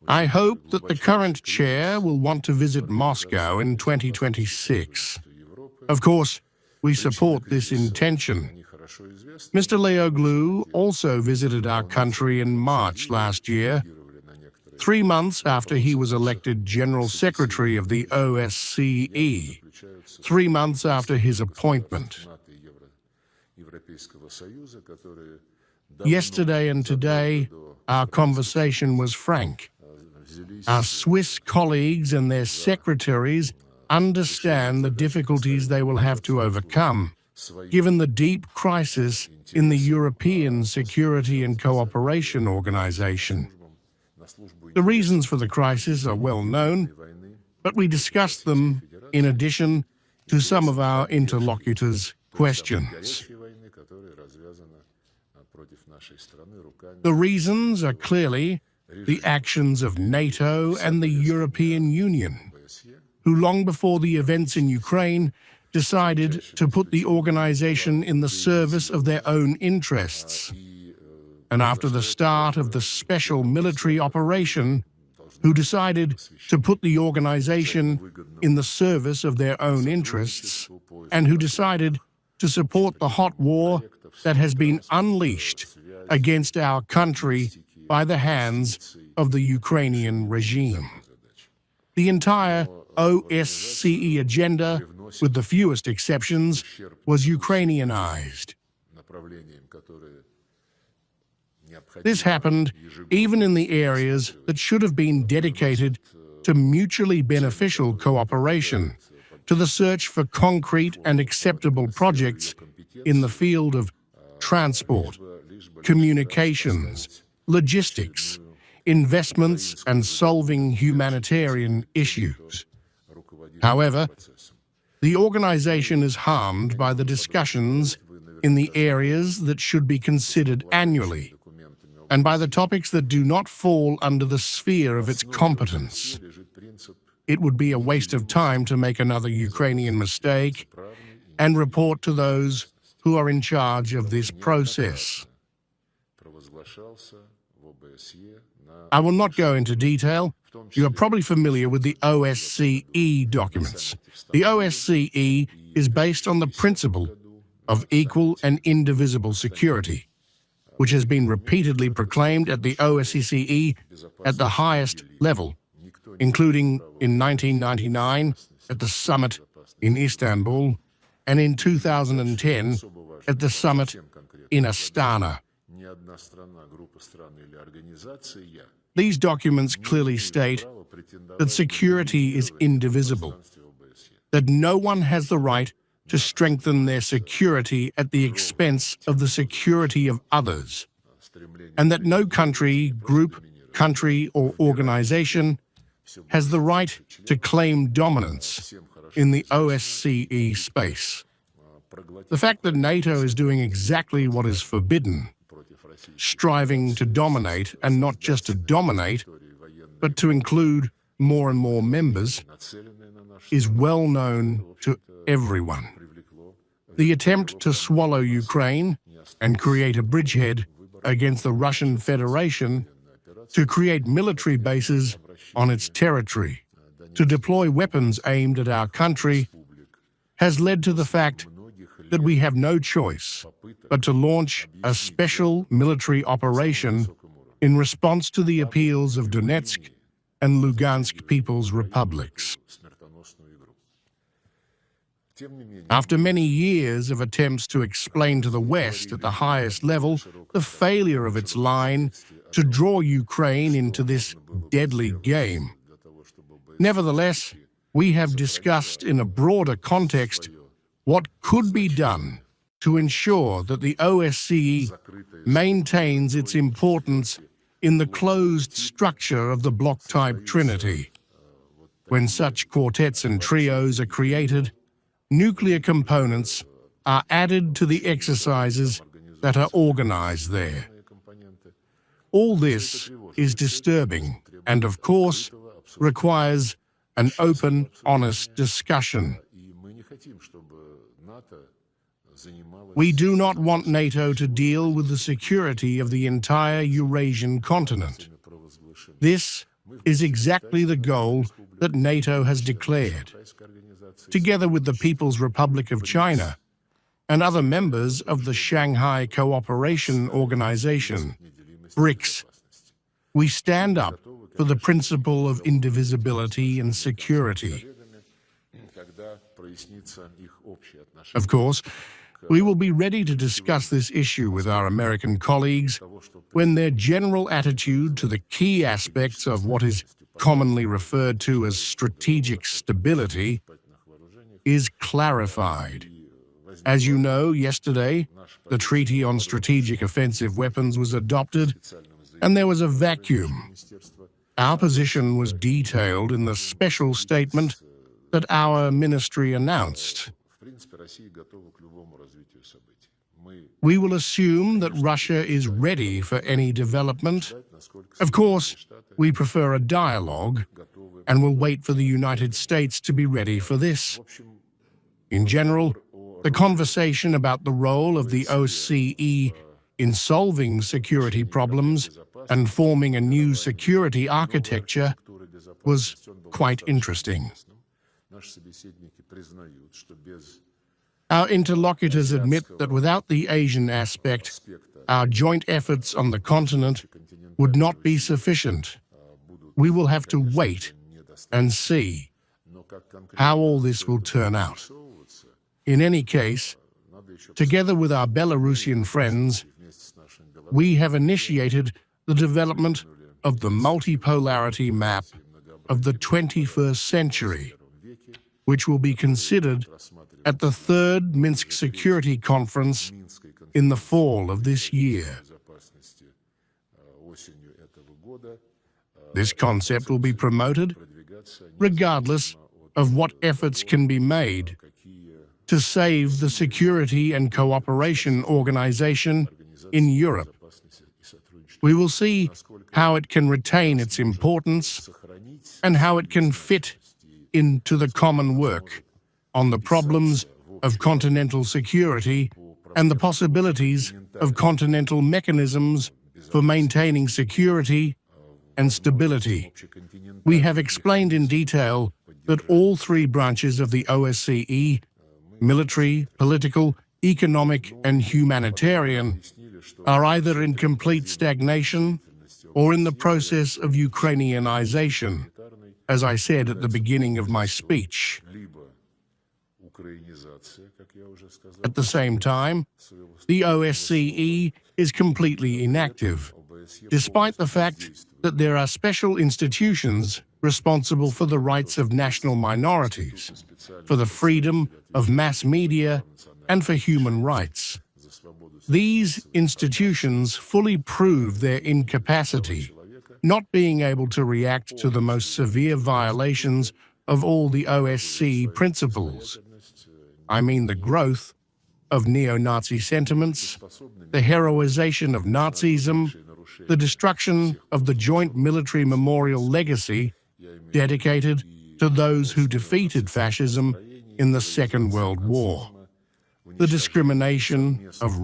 I hope that the current chair will want to visit Moscow in 2026. Of course, we support this intention. Mr. Leoglu also visited our country in March last year, 3 months after he was elected General Secretary of the OSCE, 3 months after his appointment. Yesterday and today, our conversation was frank. Our Swiss colleagues and their secretaries understand the difficulties they will have to overcome, given the deep crisis in the European Security and Cooperation Organization. The reasons for the crisis are well known, but we discussed them in addition to some of our interlocutors' questions. The reasons are clearly the actions of NATO and the European Union, who long before the events in Ukraine decided to put the organization in the service of their own interests. And after the start of the special military operation, who decided to put the organization in the service of their own interests, and who decided to support the hot war that has been unleashed against our country by the hands of the Ukrainian regime. The entire OSCE agenda, with the fewest exceptions, was Ukrainianized. This happened even in the areas that should have been dedicated to mutually beneficial cooperation, to the search for concrete and acceptable projects in the field of transport, communications, logistics, investments, and solving humanitarian issues. However, the organization is harmed by the discussions in the areas that should be considered annually, and by the topics that do not fall under the sphere of its competence. It would be a waste of time to make another Ukrainian mistake and report to those who are in charge of this process. I will not go into detail. You are probably familiar with the OSCE documents. The OSCE is based on the principle of equal and indivisible security, which has been repeatedly proclaimed at the OSCE at the highest level, including in 1999 at the summit in Istanbul and in 2010 at the summit in Astana. These documents clearly state that security is indivisible, that no one has the right to strengthen their security at the expense of the security of others, and that no country, group, country, or organization has the right to claim dominance in the OSCE space. The fact that NATO is doing exactly what is forbidden, striving to dominate, and not just to dominate, but to include more and more members, is well known to everyone. The attempt to swallow Ukraine and create a bridgehead against the Russian Federation, to create military bases on its territory, to deploy weapons aimed at our country, has led to the fact that we have no choice but to launch a special military operation in response to the appeals of Donetsk and Lugansk People's Republics. After many years of attempts to explain to the West at the highest level the failure of its line to draw Ukraine into this deadly game, nevertheless, we have discussed in a broader context what could be done to ensure that the OSCE maintains its importance in the closed structure of the bloc-type trinity. When such quartets and trios are created, nuclear components are added to the exercises that are organized there. All this is disturbing and, of course, requires an open, honest discussion. We do not want NATO to deal with the security of the entire Eurasian continent. This is exactly the goal that NATO has declared, together with the People's Republic of China and other members of the Shanghai Cooperation Organization, BRICS. We stand up for the principle of indivisibility and security. Of course, we will be ready to discuss this issue with our American colleagues when their general attitude to the key aspects of what is commonly referred to as strategic stability is clarified. As you know, yesterday, the Treaty on Strategic Offensive Weapons was adopted, and there was a vacuum. Our position was detailed in the special statement that our ministry announced. We will assume that Russia is ready for any development. Of course, we prefer a dialogue and will wait for the United States to be ready for this. In general, the conversation about the role of the OSCE in solving security problems and forming a new security architecture was quite interesting. Our interlocutors admit that without the Asian aspect, our joint efforts on the continent would not be sufficient. We will have to wait and see how all this will turn out. In any case, together with our Belarusian friends, we have initiated the development of the multipolarity map of the 21st century, which will be considered at the third Minsk Security Conference in the fall of this year. This concept will be promoted regardless of what efforts can be made to save the Security and Cooperation Organization in Europe. We will see how it can retain its importance and how it can fit into the common work on the problems of continental security and the possibilities of continental mechanisms for maintaining security and stability. We have explained in detail that all three branches of the OSCE, military, political, economic, and humanitarian, are either in complete stagnation or in the process of Ukrainianization, as I said at the beginning of my speech. At the same time, the OSCE is completely inactive, despite the fact that there are special institutions responsible for the rights of national minorities, for the freedom of mass media, and for human rights. These institutions fully prove their incapacity, not being able to react to the most severe violations of all the OSCE principles. I mean the growth of neo-Nazi sentiments, the heroization of Nazism, the destruction of the joint military memorial legacy dedicated to those who defeated fascism in the Second World War, the discrimination of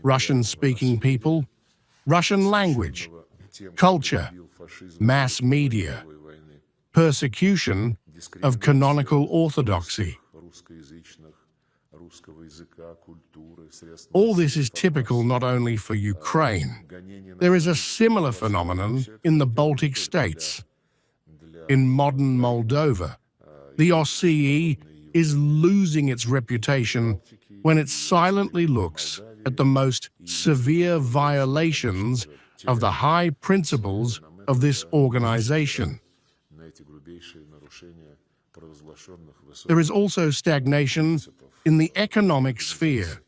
Russian-speaking people, Russian language, culture, mass media, persecution of canonical orthodoxy. All this is typical not only for Ukraine. There is a similar phenomenon in the Baltic states. In modern Moldova, the OSCE is losing its reputation when it silently looks at the most severe violations of the high principles of this organization. There is also stagnation in the economic sphere.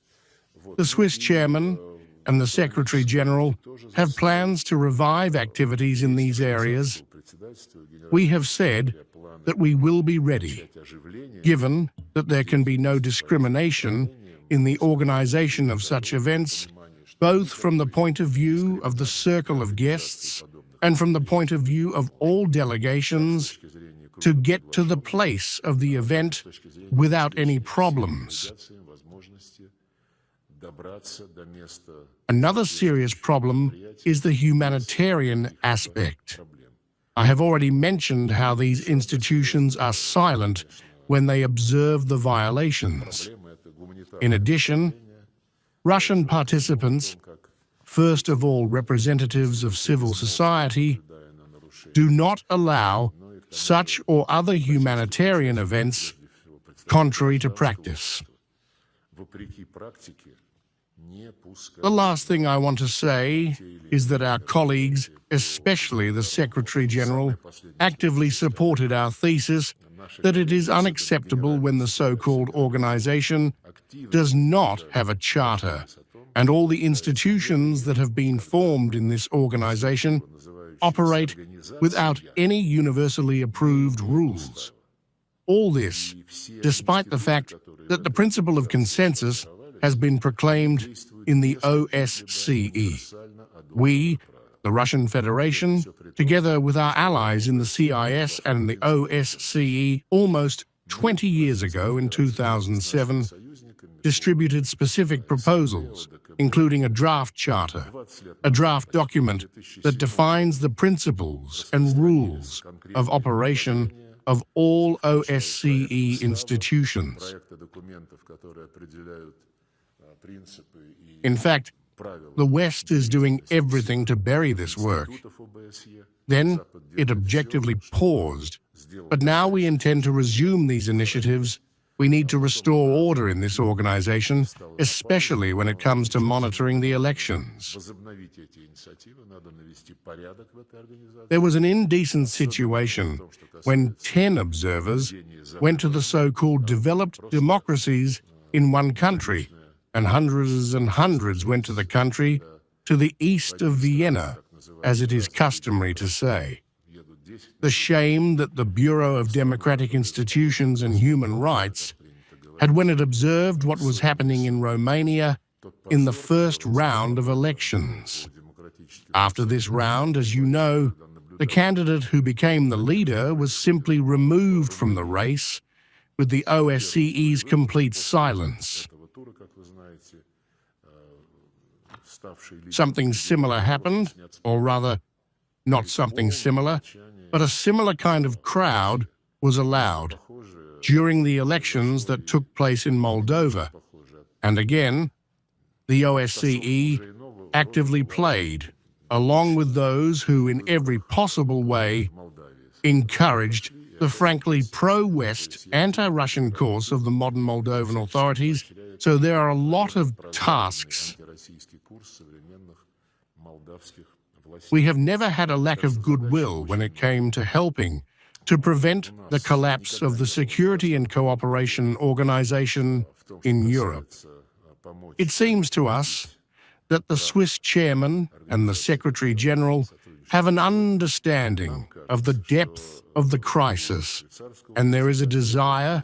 The Swiss chairman and the Secretary General have plans to revive activities in these areas. We have said that we will be ready, given that there can be no discrimination in the organization of such events, both from the point of view of the circle of guests and from the point of view of all delegations, to get to the place of the event without any problems. Another serious problem is the humanitarian aspect. I have already mentioned how these institutions are silent when they observe the violations. In addition, Russian participants, first of all representatives of civil society, do not allow such or other humanitarian events contrary to practice. The last thing I want to say is that our colleagues, especially the Secretary General, actively supported our thesis that it is unacceptable when the so-called organization does not have a charter, and all the institutions that have been formed in this organization operate without any universally approved rules. All this, despite the fact that the principle of consensus has been proclaimed in the OSCE. We, the Russian Federation, together with our allies in the CIS and the OSCE, almost 20 years ago in 2007, distributed specific proposals, including a draft charter, a draft document that defines the principles and rules of operation of all OSCE institutions. In fact, the West is doing everything to bury this work. Then it objectively paused, but now we intend to resume these initiatives. We need to restore order in this organization, especially when it comes to monitoring the elections. There was an indecent situation when 10 observers went to the so-called developed democracies in one country, and hundreds went to the country to the east of Vienna, as it is customary to say. The shame that the Bureau of Democratic Institutions and Human Rights had when it observed what was happening in Romania in the first round of elections. After this round, as you know, the candidate who became the leader was simply removed from the race, with the OSCE's complete silence. Something similar happened, or rather, not something similar, but a similar kind of crowd was allowed during the elections that took place in Moldova. And again, the OSCE actively played, along with those who in every possible way encouraged the frankly pro-West, anti-Russian course of the modern Moldovan authorities. So there are a lot of tasks. We have never had a lack of goodwill when it came to helping to prevent the collapse of the Security and Cooperation Organization in Europe. It seems to us that the Swiss chairman and the Secretary General have an understanding of the depth of the crisis, and there is a desire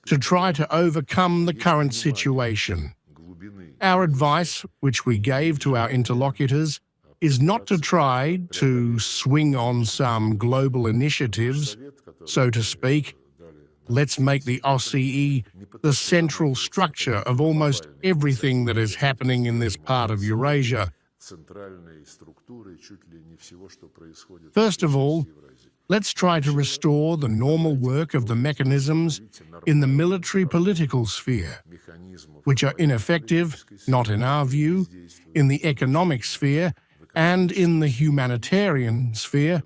to try to overcome the current situation. Our advice, which we gave to our interlocutors, is not to try to swing on some global initiatives, so to speak. Let's make the OSCE the central structure of almost everything that is happening in this part of Eurasia. First of all, let's try to restore the normal work of the mechanisms in the military-political sphere, which are ineffective, not in our view, in the economic sphere, and in the humanitarian sphere.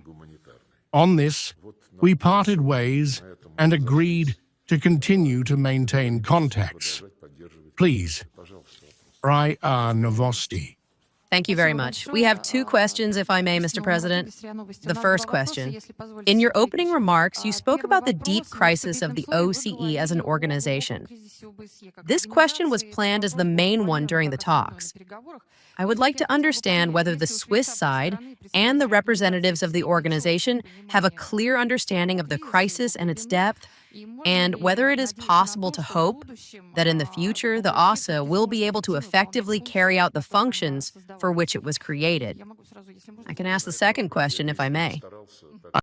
On this, we parted ways and agreed to continue to maintain contacts. Please, RIA Novosti. Thank you very much. We have two questions, if I may, Mr. President. The first question. In your opening remarks, you spoke about the deep crisis of the OSCE as an organization. This question was planned as the main one during the talks. I would like to understand whether the Swiss side and the representatives of the organization have a clear understanding of the crisis and its depth, and whether it is possible to hope that in the future the OSCE will be able to effectively carry out the functions for which it was created. I can ask the second question, if I may.